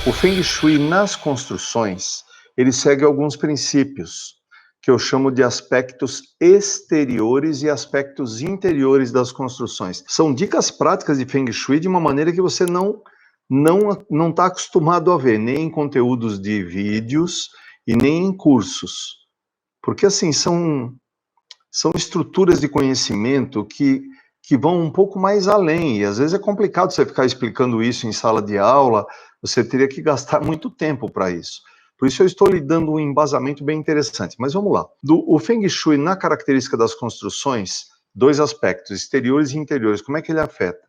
O Feng Shui nas construções, ele segue alguns princípios que eu chamo de aspectos exteriores e aspectos interiores das construções. São dicas práticas de Feng Shui de uma maneira que você não está acostumado a ver, nem em conteúdos de vídeos e nem em cursos. Porque, assim, são estruturas de conhecimento que vão um pouco mais além, e às vezes é complicado você ficar explicando isso em sala de aula, você teria que gastar muito tempo para isso. Por isso eu estou lhe dando um embasamento bem interessante. Mas vamos lá. O Feng Shui, na característica das construções, dois aspectos, exteriores e interiores. Como é que ele afeta?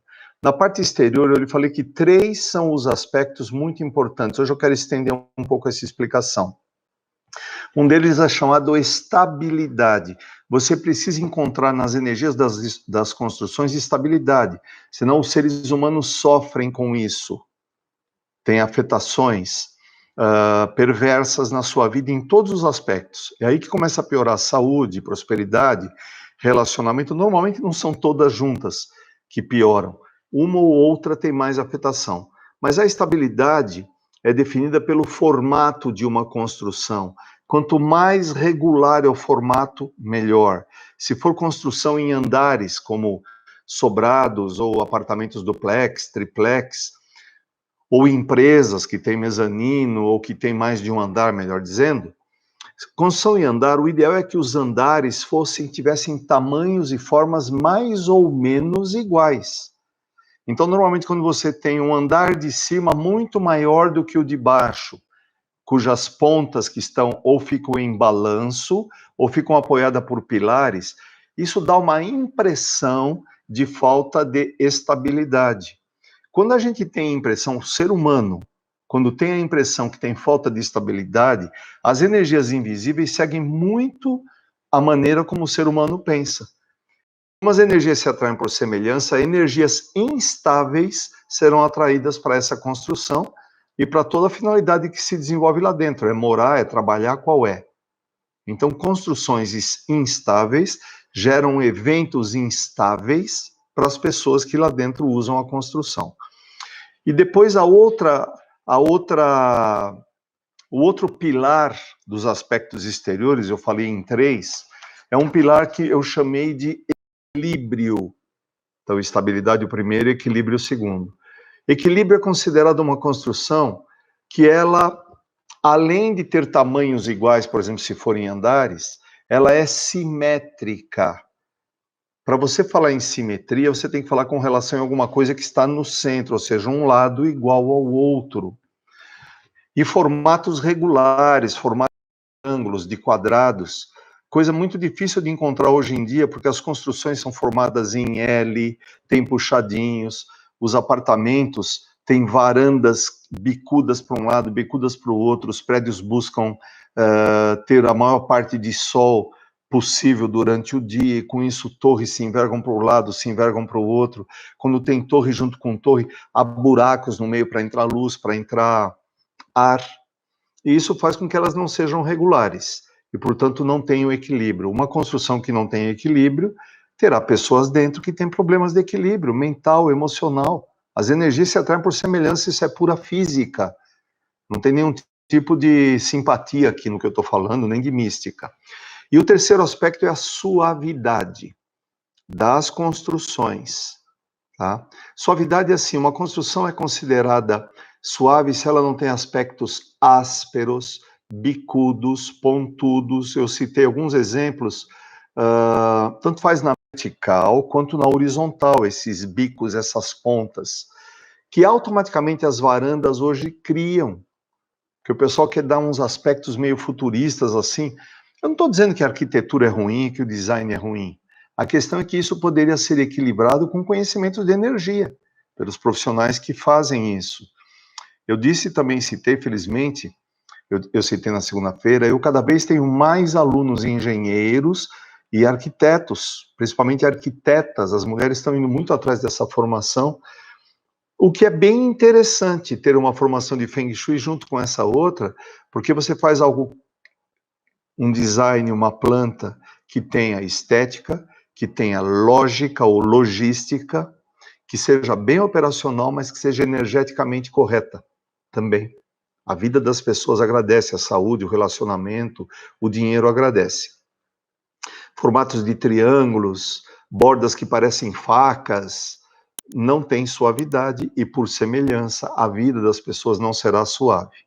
Na parte exterior, eu lhe falei que 3 são os aspectos muito importantes. Hoje eu quero estender um pouco essa explicação. Um deles é chamado estabilidade. Você precisa encontrar nas energias das construções estabilidade, senão os seres humanos sofrem com isso. Tem afetações perversas na sua vida em todos os aspectos. É aí que começa a piorar a saúde, prosperidade, relacionamento. Normalmente não são todas juntas que pioram. Uma ou outra tem mais afetação. Mas a estabilidade é definida pelo formato de uma construção. Quanto mais regular é o formato, melhor. Se for construção em andares, como sobrados ou apartamentos duplex, triplex, ou empresas que têm mezanino ou que têm mais de um andar, melhor dizendo, construção em andar, o ideal é que os andares tivessem tamanhos e formas mais ou menos iguais. Então, normalmente, quando você tem um andar de cima muito maior do que o de baixo, cujas pontas que estão ou ficam em balanço ou ficam apoiadas por pilares, isso dá uma impressão de falta de estabilidade. Quando a gente tem a impressão, o ser humano, quando tem a impressão que tem falta de estabilidade, as energias invisíveis seguem muito a maneira como o ser humano pensa. Como as energias se atraem por semelhança, energias instáveis serão atraídas para essa construção e para toda a finalidade que se desenvolve lá dentro. É morar, é trabalhar, qual é? Então, construções instáveis geram eventos instáveis para as pessoas que lá dentro usam a construção. E depois o outro pilar dos aspectos exteriores, eu falei em 3, é um pilar que eu chamei de equilíbrio. Então, estabilidade o primeiro, equilíbrio o segundo. Equilíbrio é considerado uma construção que ela, além de ter tamanhos iguais, por exemplo, se forem andares, ela é simétrica. Para você falar em simetria, você tem que falar com relação a alguma coisa que está no centro, ou seja, um lado igual ao outro. E formatos regulares, formatos de ângulos, de quadrados, coisa muito difícil de encontrar hoje em dia, porque as construções são formadas em L, tem puxadinhos, os apartamentos têm varandas bicudas para um lado, bicudas para o outro, os prédios buscam ter a maior parte de sol possível durante o dia, e com isso torres se envergam para um lado, se envergam para o outro. Quando tem torre junto com torre, há buracos no meio para entrar luz, para entrar ar, e isso faz com que elas não sejam regulares, e, portanto, não tenham equilíbrio. Uma construção que não tem equilíbrio terá pessoas dentro que têm problemas de equilíbrio mental, emocional. As energias se atraem por semelhança, isso é pura física. Não tem nenhum tipo de simpatia aqui no que eu estou falando, nem de mística. E o terceiro aspecto é a suavidade das construções. Tá? Suavidade é assim, uma construção é considerada suave se ela não tem aspectos ásperos, bicudos, pontudos. Eu citei alguns exemplos, tanto faz na vertical quanto na horizontal, esses bicos, essas pontas, que automaticamente as varandas hoje criam, que o pessoal quer dar uns aspectos meio futuristas assim. Eu não estou dizendo que a arquitetura é ruim, que o design é ruim. A questão é que isso poderia ser equilibrado com conhecimento de energia, pelos profissionais que fazem isso. Eu disse também, citei, felizmente, eu citei na segunda-feira, eu cada vez tenho mais alunos engenheiros e arquitetos, principalmente arquitetas, as mulheres estão indo muito atrás dessa formação, o que é bem interessante ter uma formação de Feng Shui junto com essa outra, porque você faz algo, um design, uma planta que tenha estética, que tenha lógica ou logística, que seja bem operacional, mas que seja energeticamente correta também. A vida das pessoas agradece, a saúde, o relacionamento, o dinheiro agradece. Formatos de triângulos, bordas que parecem facas, não tem suavidade e, por semelhança, a vida das pessoas não será suave.